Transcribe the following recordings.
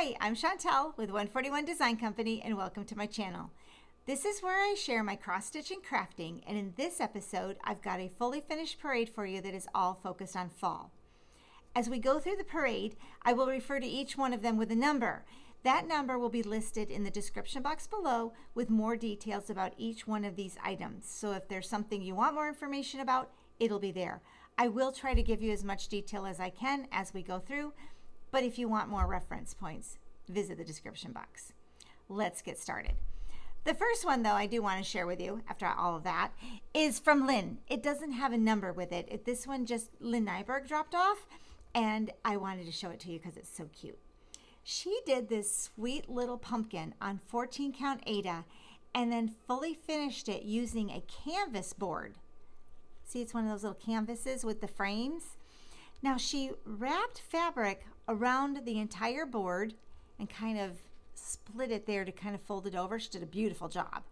Hi, I'm Chantel with 141 Design Company and welcome to my channel. This is where I share my cross-stitch and crafting, and in this episode I've got a fully finished parade for you that is all focused on fall. As we go through the parade, I will refer to each one of them with a number. That number will be listed in the description box below with more details about each one of these items. So if there's something you want more information about, it'll be there. I will try to give you as much detail as I can as we go through, but if you want more reference points, visit the description box. Let's get started. The first one, though, I do want to share with you, after all of that, is from Lynn. It doesn't have a number with it. This one just Lynn Nyberg dropped off, and I wanted to show it to you because it's so cute. She did this sweet little pumpkin on 14 count Aida and then fully finished it using a canvas board. See, it's one of those little canvases with the frames. Now she wrapped fabric around the entire board and kind of split it there to kind of fold it over. She did a beautiful job.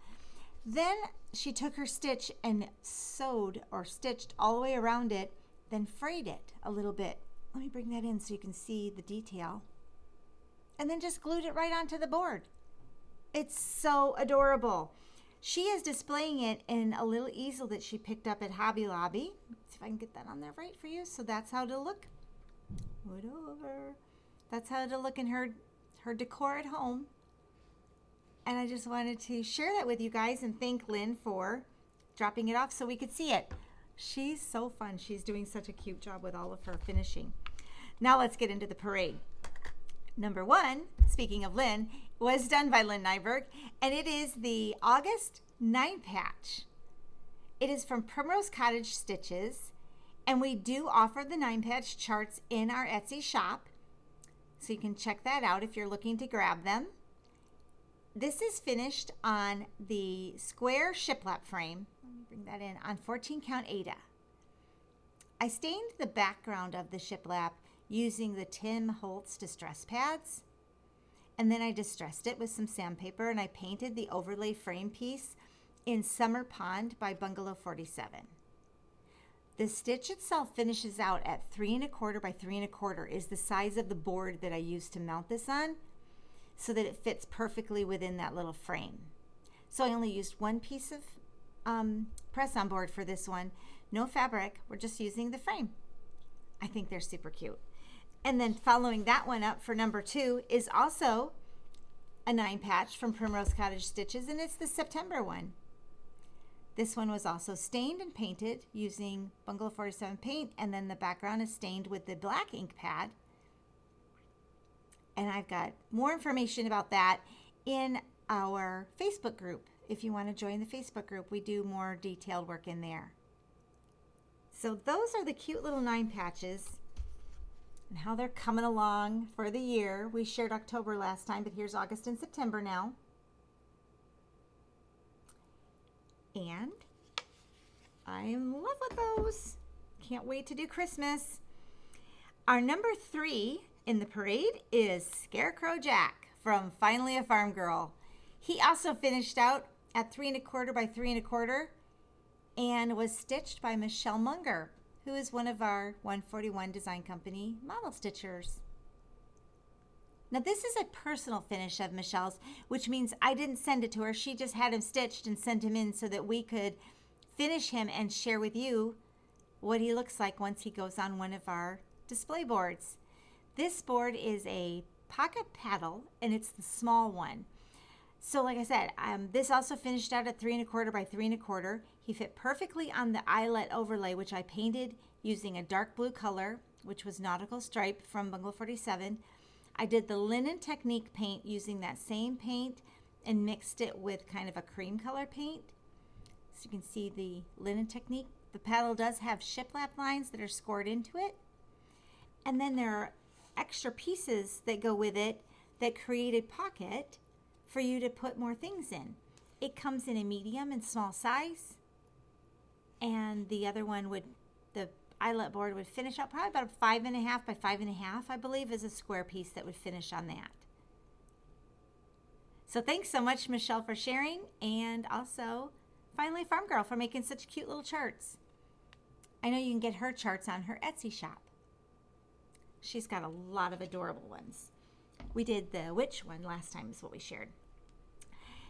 Then she took her stitch and sewed or stitched all the way around it, then frayed it a little bit. Let me bring that in so you can see the detail. And then just glued it right onto the board. It's so adorable. She is displaying it in a little easel that she picked up at Hobby Lobby. Let's see if I can get that on there right for you. So that's how it'll look. Put over. That's how it'll look in her decor at home. And I just wanted to share that with you guys and thank Lynn for dropping it off so we could see it. She's so fun. She's doing such a cute job with all of her finishing. Now let's get into the parade. Number one, speaking of Lynn, was done by Lynn Nyberg, and it is the August 9 patch. It is from Primrose Cottage Stitches, and we do offer the 9 patch charts in our Etsy shop, so you can check that out if you're looking to grab them. This is finished on the square shiplap frame. Let me bring that in, on 14 count Aida. I stained the background of the shiplap using the Tim Holtz distress pads, and then I distressed it with some sandpaper and I painted the overlay frame piece in Summer Pond by Bungalow 47. The stitch itself finishes out at 3 1/4 by 3 1/4 is the size of the board that I used to mount this on, so that it fits perfectly within that little frame. So I only used one piece of press-on board for this one. No fabric, we're just using the frame. I think they're super cute. And then following that one up for number 2 is also a 9 patch from Primrose Cottage Stitches, and it's the September one. This one was also stained and painted using Bungalow 47 paint, and then the background is stained with the black ink pad. And I've got more information about that in our Facebook group. If you want to join the Facebook group, we do more detailed work in there. So those are the cute little 9 patches and how they're coming along for the year. We shared October last time, but here's August and September now. And I am in love with those. Can't wait to do Christmas. Our number 3 in the parade is Scarecrow Jack from Finally a Farm Girl. He also finished out at 3 1/4 by 3 1/4 and was stitched by Michelle Munger, who is one of our 141 Design Company model stitchers. Now this is a personal finish of Michelle's, which means I didn't send it to her. She just had him stitched and sent him in so that we could finish him and share with you what he looks like once he goes on one of our display boards. This board is a pocket paddle, and it's the small one. So like I said, this also finished out at 3 1/4 by 3 1/4. He fit perfectly on the eyelet overlay, which I painted using a dark blue color, which was Nautical Stripe from Bungalow 47. I did the Linen Technique paint using that same paint and mixed it with kind of a cream color paint. So you can see the Linen Technique. The paddle does have shiplap lines that are scored into it. And then there are extra pieces that go with it that create a pocket for you to put more things in. It comes in a medium and small size, and the other one the eyelet board would finish out probably about a 5 1/2 by 5 1/2, I believe, is a square piece that would finish on that. So thanks so much, Michelle, for sharing, and also Finally Farm Girl for making such cute little charts. I know you can get her charts on her Etsy shop. She's got a lot of adorable ones. We did the witch one last time is what we shared.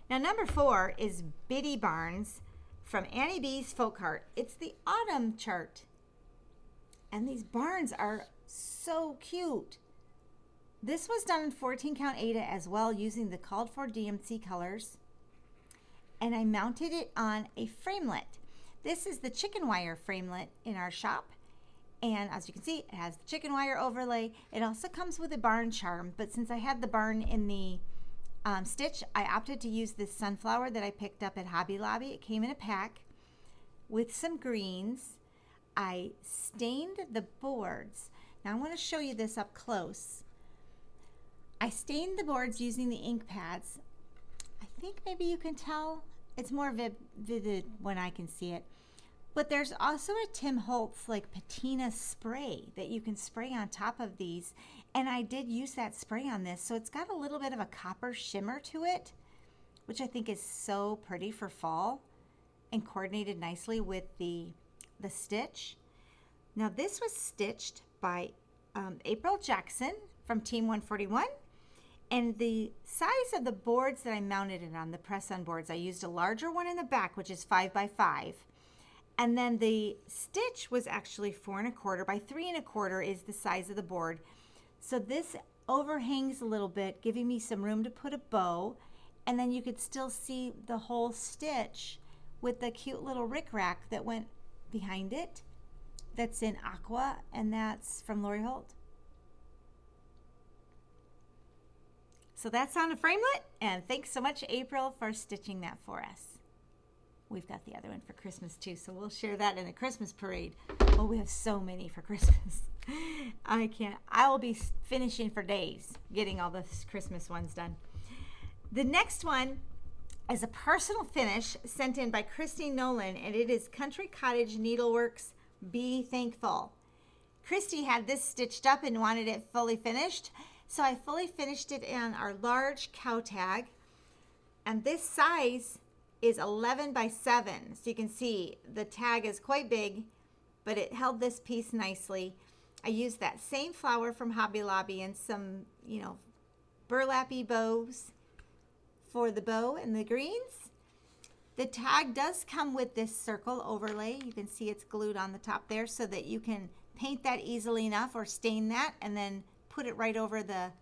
Now number 4 is Bitty Barns from Annie B's Folk Heart. It's the autumn chart. And these barns are so cute. This was done in 14 count Aida as well, using the called for DMC colors. And I mounted it on a framelit. This is the chicken wire framelit in our shop. And as you can see, it has the chicken wire overlay. It also comes with a barn charm, but since I had the barn in the stitch, I opted to use this sunflower that I picked up at Hobby Lobby. It came in a pack with some greens. I stained the boards. Now I want to show you this up close. I stained the boards using the ink pads. I think maybe you can tell. It's more vivid when I can see it. But there's also a Tim Holtz like patina spray that you can spray on top of these. And I did use that spray on this. So it's got a little bit of a copper shimmer to it, which I think is so pretty for fall and coordinated nicely with the stitch. Now this was stitched by April Jackson from Team 141. And the size of the boards that I mounted it on, the press-on boards, I used a larger one in the back, which is 5 by 5. And then the stitch was actually 4 1/4 by 3 1/4 is the size of the board. So this overhangs a little bit, giving me some room to put a bow. And then you could still see the whole stitch with the cute little rickrack that went behind it. That's in aqua, and that's from Lori Holt. So that's on a framelit, and thanks so much, April, for stitching that for us. We've got the other one for Christmas too, so we'll share that in a Christmas parade. Oh, we have so many for Christmas. I will be finishing for days, getting all the Christmas ones done. The next one is a personal finish sent in by Christy Nolan, and it is Country Cottage Needleworks Be Thankful. Christy had this stitched up and wanted it fully finished. So I fully finished it in our large cow tag, and this size is 11 by 7. So you can see the tag is quite big, but it held this piece nicely. I used that same flower from Hobby Lobby and some, burlappy bows for the bow and the greens. The tag does come with this circle overlay. You can see it's glued on the top there so that you can paint that easily enough or stain that and then put it right over the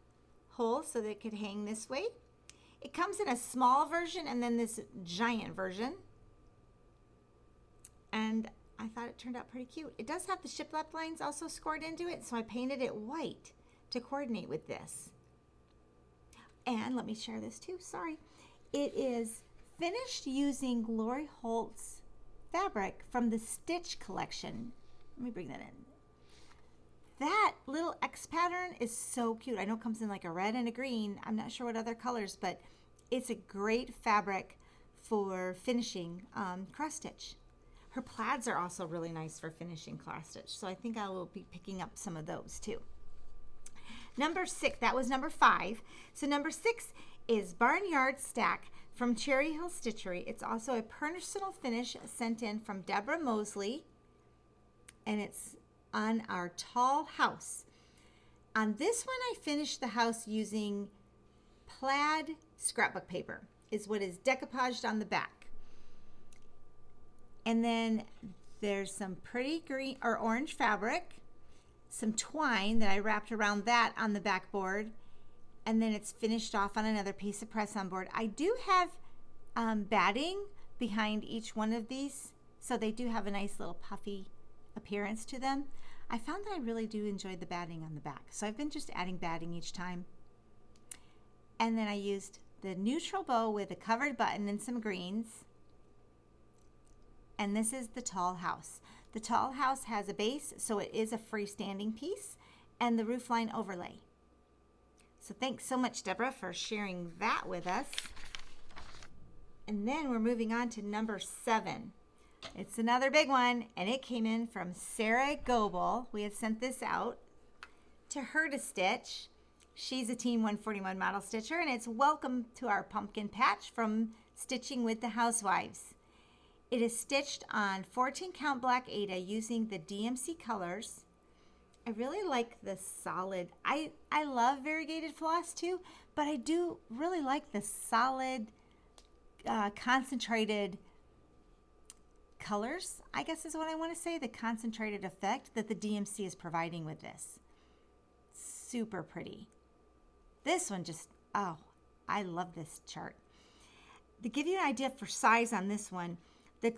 hole so that it could hang this way. It comes in a small version and then this giant version. And I thought it turned out pretty cute. It does have the shiplap lines also scored into it, so I painted it white to coordinate with this. And let me share this too, sorry. It is finished using Lori Holt's fabric from the Stitch collection. Let me bring that in. That little X pattern is so cute. I know it comes in like a red and a green. I'm not sure what other colors, but it's a great fabric for finishing cross stitch. Her plaids are also really nice for finishing cross stitch, so I think I will be picking up some of those too. Number 6, that was number 5. So number 6 is Barnyard Stack from Cherry Hill Stitchery. It's also a personal finish sent in from Deborah Mosley, and it's on our tall house. On this one, I finished the house using plaid scrapbook paper, is what is decoupaged on the back. And then there's some pretty green or orange fabric, some twine that I wrapped around that on the backboard, and then it's finished off on another piece of press-on board. I do have batting behind each one of these, so they do have a nice little puffy appearance to them. I found that I really do enjoy the batting on the back, so I've been just adding batting each time. And then I used the neutral bow with a covered button and some greens. And this is the tall house. The tall house has a base, so it is a freestanding piece, and the roofline overlay. So thanks so much, Deborah, for sharing that with us. And then we're moving on to number 7. It's another big one, and it came in from Sarah Goebel. We had sent this out to her to stitch. She's a Team 141 model stitcher, and it's Welcome to Our Pumpkin Patch from Stitching with the Housewives. It is stitched on 14 count black Aida using the DMC colors, I really like the solid. I love variegated floss too, but I do really like the solid, concentrated colors, I guess is what I want to say, the concentrated effect that the DMC is providing with this. Super pretty. This one just, oh, I love this chart. To give you an idea for size on this one, the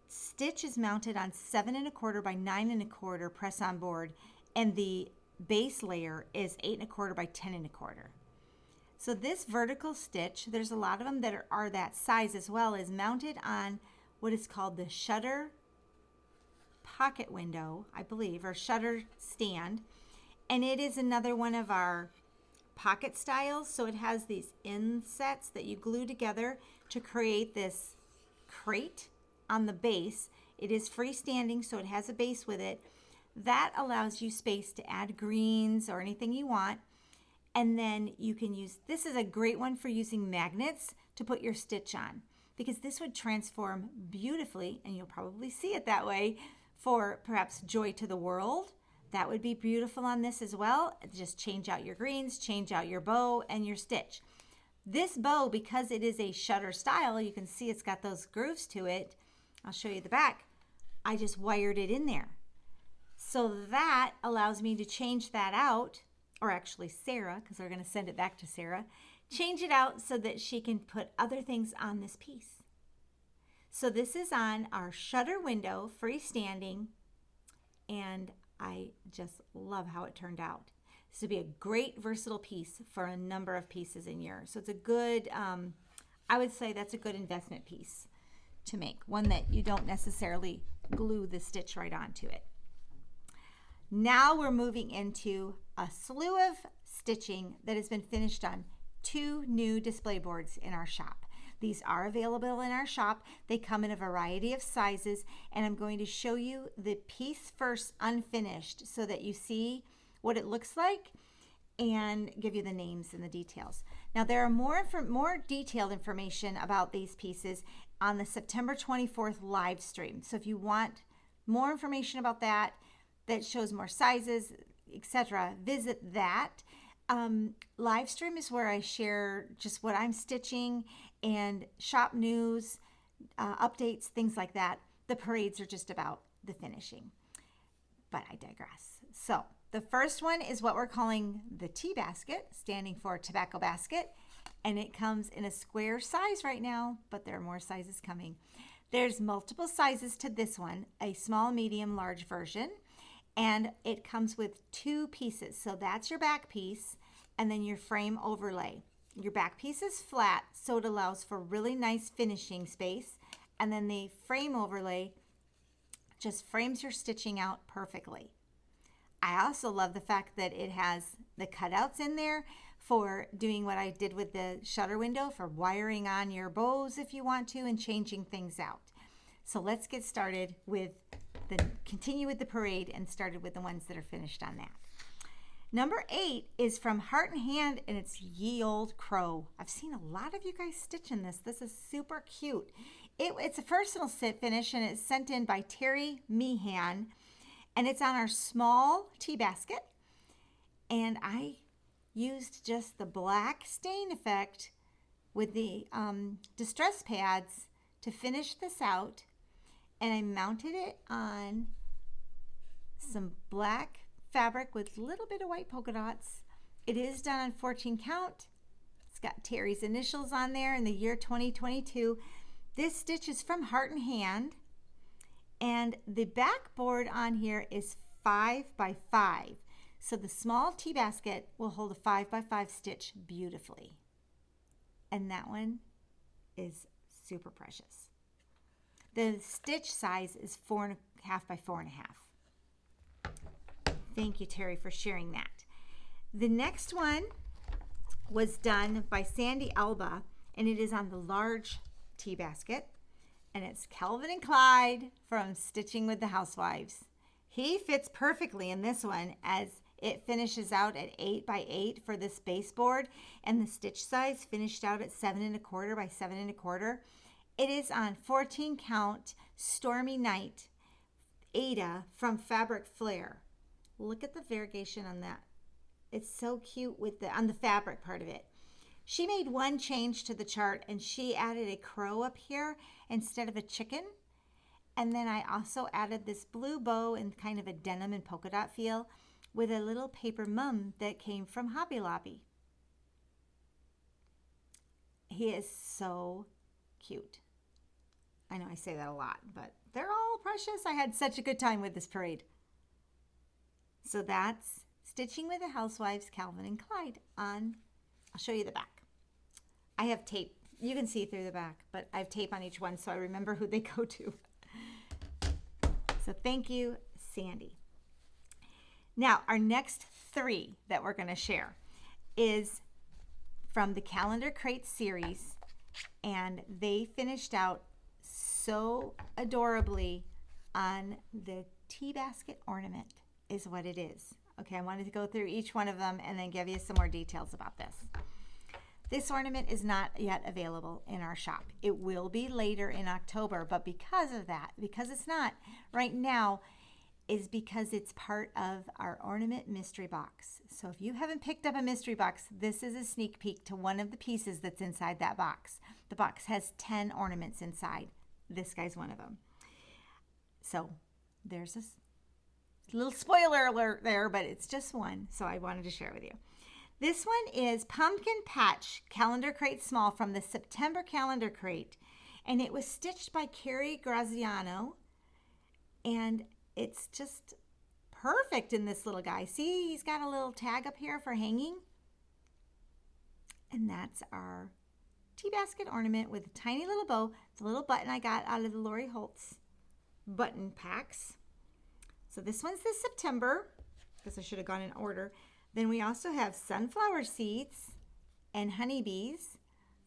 stitch is mounted on 7 1/4 by 9 1/4 press on board, and the base layer is 8 1/4 by 10 1/4. So this vertical stitch, there's a lot of them that are that size as well, is mounted on what is called the shutter pocket window, I believe, or shutter stand. And it is another one of our pocket styles. So it has these insets that you glue together to create this crate on the base. It is freestanding, so it has a base with it. That allows you space to add greens or anything you want. And then you can use, this is a great one for using magnets to put your stitch on, because this would transform beautifully, and you'll probably see it that way, for perhaps Joy to the World. That would be beautiful on this as well. Just change out your greens, change out your bow and your stitch. This bow, because it is a shutter style, you can see it's got those grooves to it. I'll show you the back. I just wired it in there. So that allows me to change that out, or actually Sarah, because we're going to send it back to Sarah, change it out so that she can put other things on this piece. So this is on our shutter window, freestanding, and I just love how it turned out. This would be a great versatile piece for a number of pieces in your, so it's a good, I would say that's a good investment piece to make, one that you don't necessarily glue the stitch right onto it. Now we're moving into a slew of stitching that has been finished on 2 new display boards in our shop. These are available in our shop. They come in a variety of sizes, and I'm going to show you the piece first unfinished so that you see what it looks like and give you the names and the details. Now there are more detailed information about these pieces on the September 24th live stream. So if you want more information about that, that shows more sizes, etc., visit that. Live stream is where I share just what I'm stitching and shop news, updates, things like that. The parades are just about the finishing, but I digress. So the first one is what we're calling the tea basket, standing for tobacco basket, and it comes in a square size right now, but there are more sizes coming. There's multiple sizes to this one, a small, medium, large version, and it comes with 2 pieces. So that's your back piece, and then your frame overlay. Your back piece is flat, so it allows for really nice finishing space, and then the frame overlay just frames your stitching out perfectly. I also love the fact that it has the cutouts in there for doing what I did with the shutter window, for wiring on your bows if you want to, and changing things out. So let's get started with continue with the parade and started with the ones that are finished on that. Number 8 is from Heart and Hand, and it's Ye Old Crow. I've seen a lot of you guys stitching this. This is super cute. It's a personal finish, and it's sent in by Terry Meehan, and it's on our small tea basket. And I used just the black stain effect with the distress pads to finish this out, and I mounted it on some black fabric with a little bit of white polka dots. It is done on 14 count. It's got Terry's initials on there in the year 2022. This stitch is from Heart and Hand, and the backboard on here is 5 by 5. So the small tea basket will hold a 5 by 5 stitch beautifully. And that one is super precious. The stitch size is 4.5 by 4.5. Thank you, Terry, for sharing that. The next one was done by Sandy Alba, and it is on the large tea basket, and it's Calvin and Clyde from Stitching with the Housewives. He fits perfectly in this one, as it finishes out at 8 by 8 for this baseboard, and the stitch size finished out at 7 1/4 by 7 1/4. It is on 14 count Stormy Night Ada from Fabric Flair. Look at the variegation on that. It's so cute with on the fabric part of it. She made one change to the chart, and she added a crow up here instead of a chicken. And then I also added this blue bow in kind of a denim and polka dot feel with a little paper mum that came from Hobby Lobby. He is so cute. I know I say that a lot, but they're all precious. I had such a good time with this parade. So that's Stitching with the Housewives, Calvin and Clyde on, I'll show you the back. I have tape. You can see through the back, but I have tape on each one so I remember who they go to. So thank you, Sandy. Now, our next 3 that we're going to share is from the Calendar Crate series, and they finished out so adorably on the tea basket ornament is what it is. Okay, I wanted to go through each one of them and then give you some more details about this. This ornament is not yet available in our shop. It will be later in October, but because of that, because it's not right now, is because it's part of our ornament mystery box. So if you haven't picked up a mystery box, this is a sneak peek to one of the pieces that's inside that box. The box has 10 ornaments inside. This guy's one of them. So there's a little spoiler alert there, but it's just one, so I wanted to share with you. This one is Pumpkin Patch Calendar Crate Small from the September Calendar Crate, and it was stitched by Carrie Graziano, and it's just perfect in this little guy. See, he's got a little tag up here for hanging, and that's our tea basket ornament with a tiny little bow. It's a little button I got out of the Lori Holtz button packs. So this one's the September, because I should have gone in order. Then we also have sunflower seeds and honeybees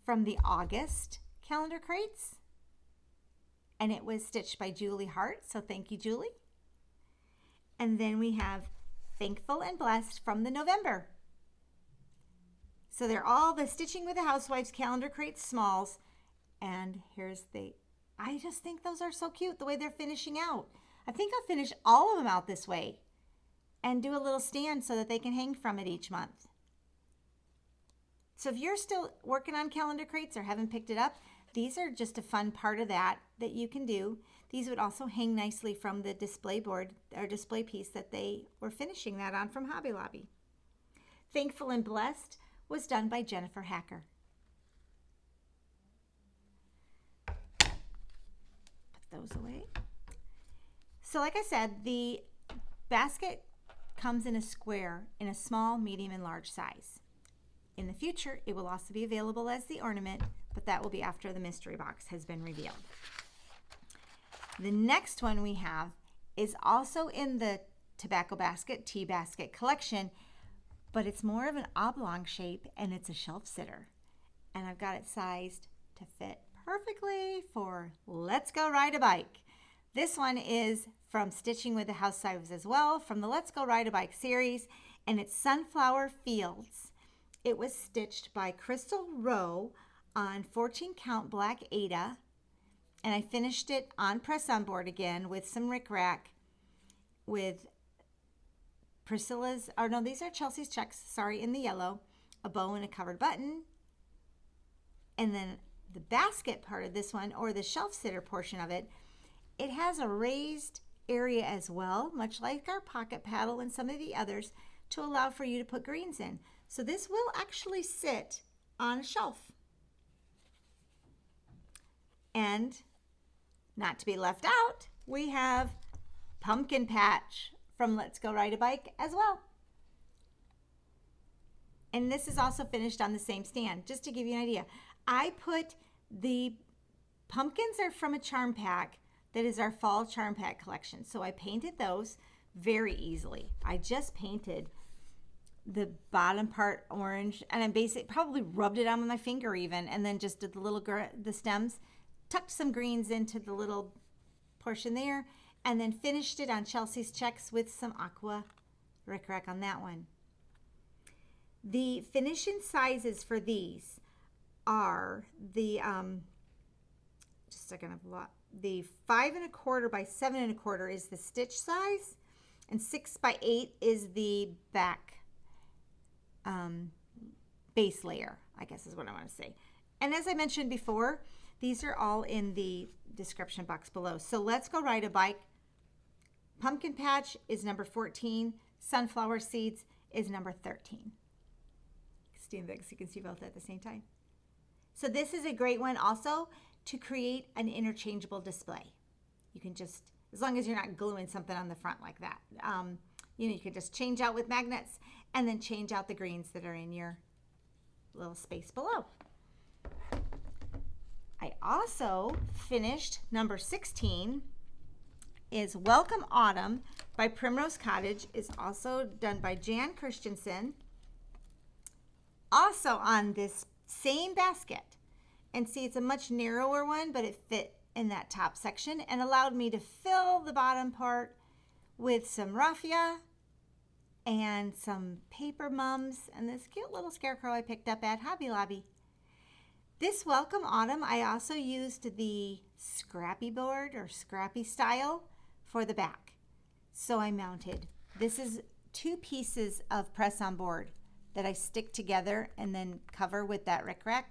from the August calendar crates. And it was stitched by Julie Hart, so thank you, Julie. And then we have Thankful and Blessed from the November. So they're all the Stitching with the Housewives calendar crate smalls. And here's I just think those are so cute, the way they're finishing out. I think I'll finish all of them out this way and do a little stand so that they can hang from it each month. So if you're still working on calendar crates or haven't picked it up, these are just a fun part of that you can do. These would also hang nicely from the display board or display piece that they were finishing that on from Hobby Lobby. Thankful and Blessed was done by Jennifer Hacker. Put those away. So like I said, the basket comes in a square in a small, medium, and large size. In the future, it will also be available as the ornament, but that will be after the mystery box has been revealed. The next one we have is also in the Tobacco Basket, Tea Basket collection, but it's more of an oblong shape and it's a shelf sitter. And I've got it sized to fit perfectly for Let's Go Ride a Bike. This one is from Stitching with the Housewives as well, from the Let's Go Ride a Bike series, and it's Sunflower Fields. It was stitched by Crystal Rowe on 14 count black Aida, and I finished it on press on board again with some rickrack with Priscilla's, or no, these are Chelsea's checks, sorry, in the yellow, a bow and a covered button. And then the basket part of this one, or the shelf sitter portion of it, it has a raised area as well, much like our pocket paddle and some of the others, to allow for you to put greens in. So this will actually sit on a shelf. And not to be left out, we have Pumpkin Patch from Let's Go Ride a Bike as well. And this is also finished on the same stand, just to give you an idea. I put the pumpkins are from a charm pack that is our fall charm pack collection. So I painted those very easily. I just painted the bottom part orange, and I probably rubbed it on with my finger even, and then just did the stems, tucked some greens into the little portion there, and then finished it on Chelsea's checks with some aqua rickrack on that one. The finishing sizes for these are the the 5 1/4 by 7 1/4 is the stitch size, And 6 by 8 is the back base layer, I guess is what I want to say. And as I mentioned before, these are all in the description box below. So let's go ride a bike. Pumpkin patch is number 14. Sunflower seeds is number 13. Stand back so you can see both at the same time. So this is a great one also to create an interchangeable display. You can just, as long as you're not gluing something on the front like that, you can just change out with magnets and then change out the greens that are in your little space below. I also finished number 16 is Welcome Autumn by Primrose Cottage. Is also done by Jan Christensen. Also on this same basket. And see, it's a much narrower one, but it fit in that top section and allowed me to fill the bottom part with some raffia and some paper mums and this cute little scarecrow I picked up at Hobby Lobby. This Welcome Autumn, I also used the scrappy board or scrappy style for the back. So I mounted, this is 2 pieces of press-on board that I stick together and then cover with that rickrack.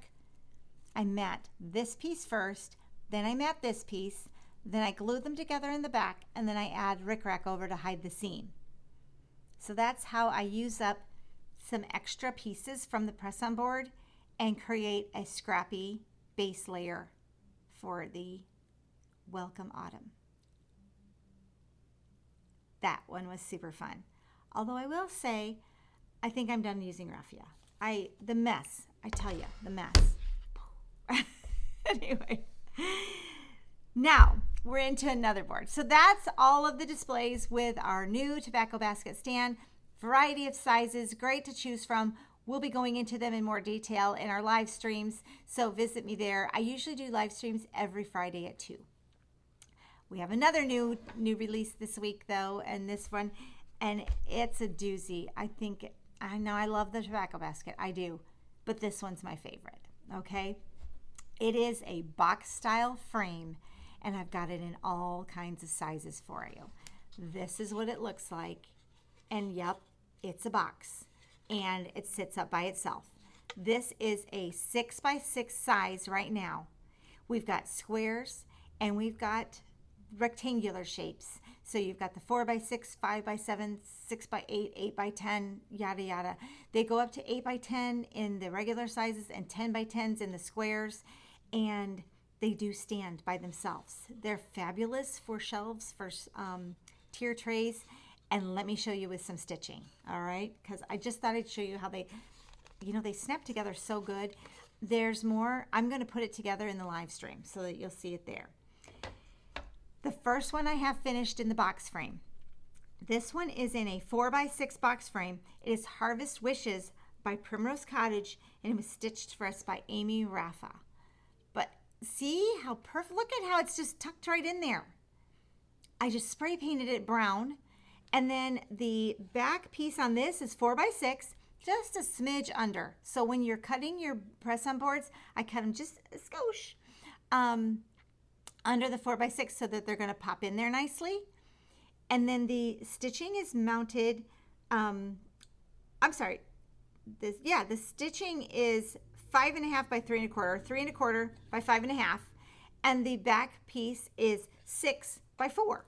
I mat this piece first, then I mat this piece, then I glue them together in the back, and then I add rickrack over to hide the seam. So that's how I use up some extra pieces from the press-on board and create a scrappy base layer for the Welcome Autumn. That one was super fun. Although I will say, I think I'm done using raffia. The mess, I tell you, the mess. Anyway, now we're into another board. So that's all of the displays with our new tobacco basket stand. Variety of sizes, great to choose from. We'll be going into them in more detail in our live streams, so visit me there. I usually do live streams every Friday at 2. We have another new release this week though, and this one, and it's a doozy. I know I love the tobacco basket, I do, but this one's my favorite, okay? It is a box style frame, and I've got it in all kinds of sizes for you. This is what it looks like, and yep, it's a box, and it sits up by itself. This is a 6 by 6 size right now. We've got squares, and we've got rectangular shapes. So you've got the 4 by 6, 5 by 7, 6 by 8, 8 by 10, yada yada. They go up to 8 by 10 in the regular sizes and 10 by 10s in the squares, and they do stand by themselves. They're fabulous for shelves, for tier trays, and let me show you with some stitching, all right? Because I just thought I'd show you how they snap together so good. There's more. I'm going to put it together in the live stream so that you'll see it there. The first one I have finished in the box frame. This one is in a 4 by 6 box frame. It is Harvest Wishes by Primrose Cottage, and it was stitched for us by Amy Raffa. But see how perfect, look at how it's just tucked right in there. I just spray painted it brown, and then the back piece on this is 4 by 6, just a smidge under. So when you're cutting your press-on boards, I cut them just a skosh under the 4 by 6 so that they're going to pop in there nicely. And then the stitching is mounted, the stitching is 5.5 by 3 1/4, 3 1/4 by 5.5, and the back piece is 6 by 4.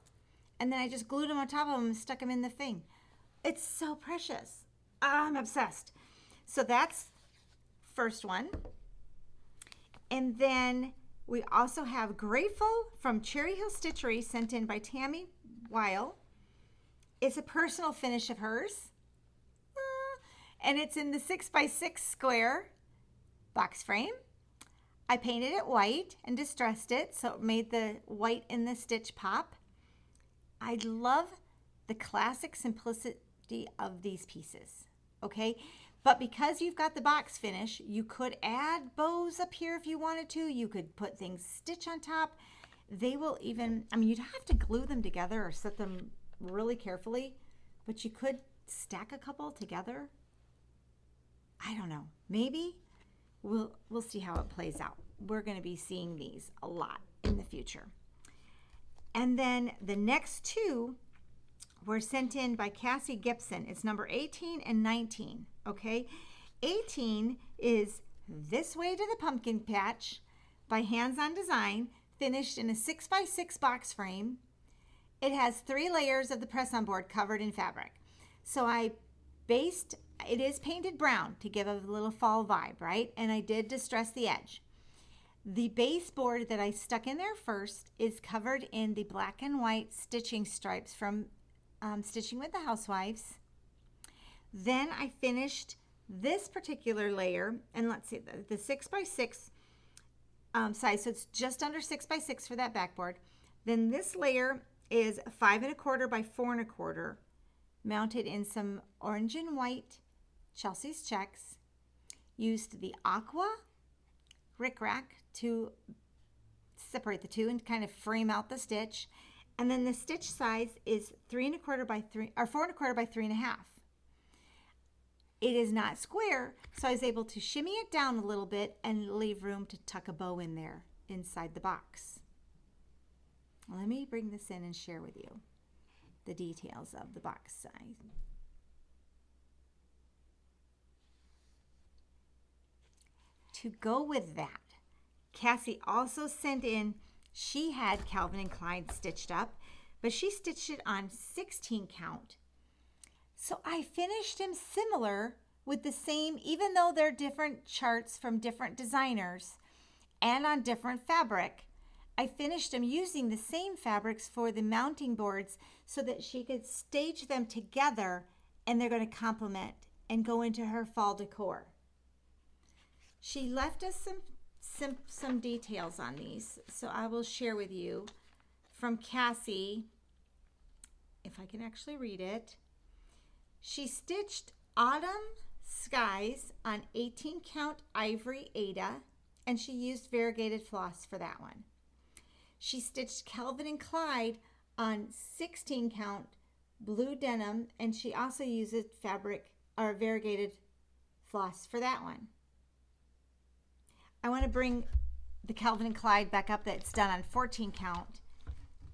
And then I just glued them on top of them and stuck them in the thing. It's so precious. I'm obsessed. So that's first one. And then we also have Grateful from Cherry Hill Stitchery, sent in by Tammy Weil. It's a personal finish of hers. And it's in the 6 by 6 square box frame. I painted it white and distressed it, so it made the white in the stitch pop. I love the classic simplicity of these pieces, okay? But because you've got the box finish, you could add bows up here if you wanted to. You could put things stitch on top. They will even, you'd have to glue them together or set them really carefully, but you could stack a couple together. I don't know, maybe. We'll see how it plays out. We're going to be seeing these a lot in the future. And then the next two were sent in by Cassie Gibson. It's number 18 and 19, okay? 18 is This Way to the Pumpkin Patch by Hands On Design, finished in a 6x6 box frame. It has 3 layers of the press-on board covered in fabric. So it is painted brown to give a little fall vibe, right? And I did distress the edge. The baseboard that I stuck in there first is covered in the black and white stitching stripes from Stitching with the Housewives. Then I finished this particular layer, and let's see, the 6x6 size, so it's just under 6x6 for that backboard. Then this layer is 5 1/4 by 4 1/4, mounted in some orange and white Chelsea's checks. Used the aqua rickrack to separate the two and kind of frame out the stitch. And then the stitch size is 3 1/4 by 3, or 4 1/4 by 3 1/2. It is not square, so I was able to shimmy it down a little bit and leave room to tuck a bow in there inside the box. Let me bring this in and share with you the details of the box size. To go with that, Cassie also sent in, she had Calvin Klein stitched up, but she stitched it on 16 count. So I finished them similar with the same, even though they're different charts from different designers and on different fabric, I finished them using the same fabrics for the mounting boards so that she could stage them together, and they're going to complement and go into her fall decor. She left us some details on these, so I will share with you from Cassie, if I can actually read it. She stitched Autumn Skies on 18 count ivory Aida, and she used variegated floss for that one. She stitched Calvin and Clyde on 16 count blue denim, and she also uses fabric or variegated floss for that one. I want to bring the Calvin and Clyde back up that's done on 14 count,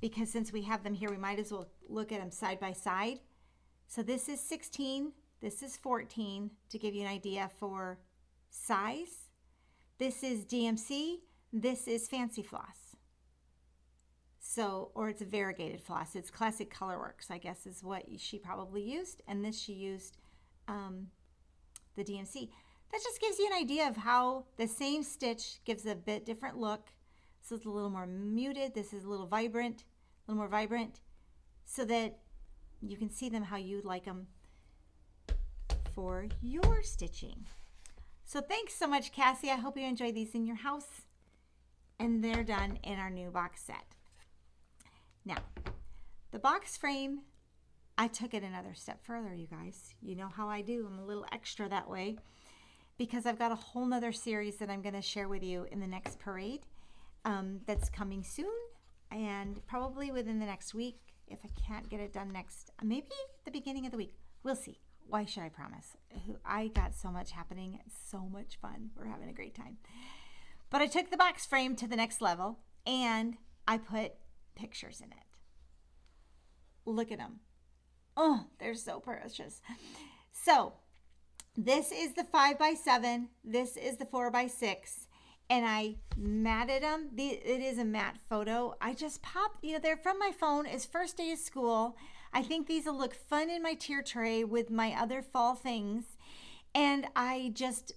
because since we have them here, we might as well look at them side by side. So this is 16, this is 14, to give you an idea for size. This is DMC, this is Fancy Floss. So, or it's a variegated floss. It's Classic Colorworks, I guess is what she probably used. And this she used the DMC. That just gives you an idea of how the same stitch gives a bit different look. This is a little more muted. This is a little vibrant, a little more vibrant, so that you can see them how you'd like them for your stitching. So thanks so much, Cassie. I hope you enjoy these in your house. And they're done in our new box set. Now, the box frame, I took it another step further, you guys. You know how I do. I'm a little extra that way, because I've got a whole nother series that I'm going to share with you in the next parade that's coming soon, and probably within the next week, if I can't get it done next, maybe the beginning of the week. We'll see. Why should I promise? I got so much happening. It's so much fun. We're having a great time. But I took the box frame to the next level, and I put pictures in it. Look at them. Oh, they're so precious. So this is the 5x7. This is the 4x6. And I matted them. It is a matte photo. I just popped, they're from my phone. It's first day of school. I think these will look fun in my tier tray with my other fall things. And I just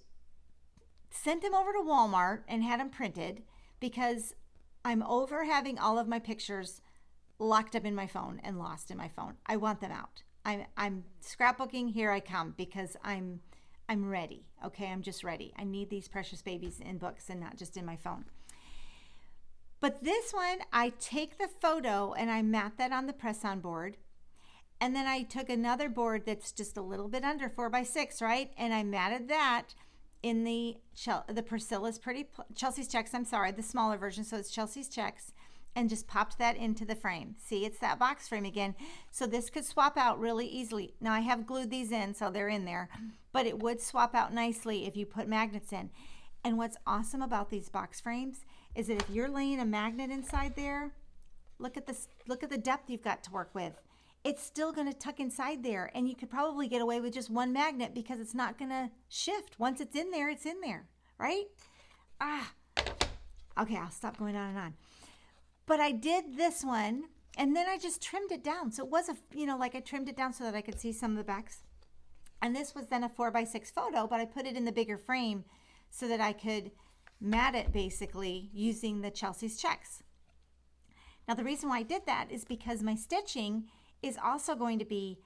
sent them over to Walmart and had them printed, because I'm over having all of my pictures locked up in my phone and lost in my phone. I want them out. I'm scrapbooking. Here I come, because I'm ready. Okay, I'm just ready. I need these precious babies in books and not just in my phone. But this one, I take the photo and I mat that on the press-on board. And then I took another board that's just a little bit under 4x6, right? And I matted that in the Priscilla's Chelsea's Checks, the smaller version, so it's Chelsea's Checks, and just popped that into the frame. See, it's that box frame again. So this could swap out really easily. Now I have glued these in, so they're in there, but it would swap out nicely if you put magnets in. And what's awesome about these box frames is that if you're laying a magnet inside there, look at this, look at the depth you've got to work with. it's still going to tuck inside there. And you could probably get away with just one magnet because it's not going to shift. Once it's in there, right? Okay, I'll stop going on and on. But I did this one, and then I just trimmed it down. So it was like I trimmed it down so that I could see some of the backs. And this was then a 4x6 photo, but I put it in the bigger frame so that I could mat it basically using the Chelsea's checks. Now the reason why I did that is because my stitching is also going to be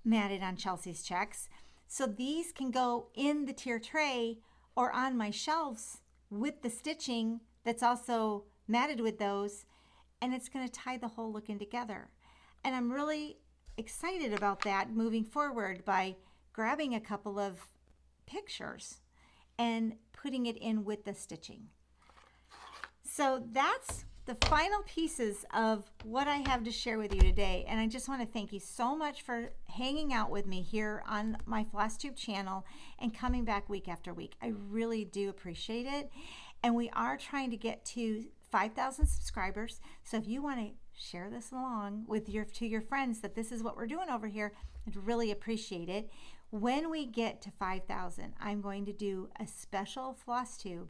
matted on Chelsea's checks. So these can go in the tier tray or on my shelves with the stitching that's also matted with those, and it's going to tie the whole look in together. And I'm really excited about that moving forward by grabbing a couple of pictures and putting it in with the stitching. So that's the final pieces of what I have to share with you today. And I just want to thank you so much for hanging out with me here on my Flosstube channel and coming back week after week. I really do appreciate it. And we are trying to get to 5,000 subscribers. So if you want to share this along with to your friends that this is what we're doing over here, I'd really appreciate it. When we get to 5,000, I'm going to do a special Flosstube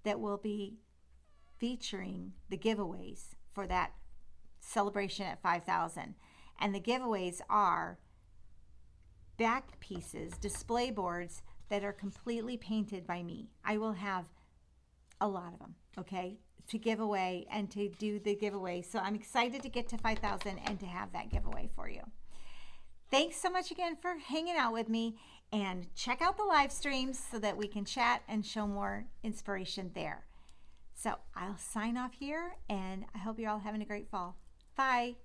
that will be featuring the giveaways for that celebration at 5,000. And the giveaways are back pieces, display boards that are completely painted by me. I will have a lot of them, okay, to give away and to do the giveaway. So I'm excited to get to 5,000 and to have that giveaway for you. Thanks so much again for hanging out with me, and check out the live streams so that we can chat and show more inspiration there. So I'll sign off here, and I hope you're all having a great fall. Bye.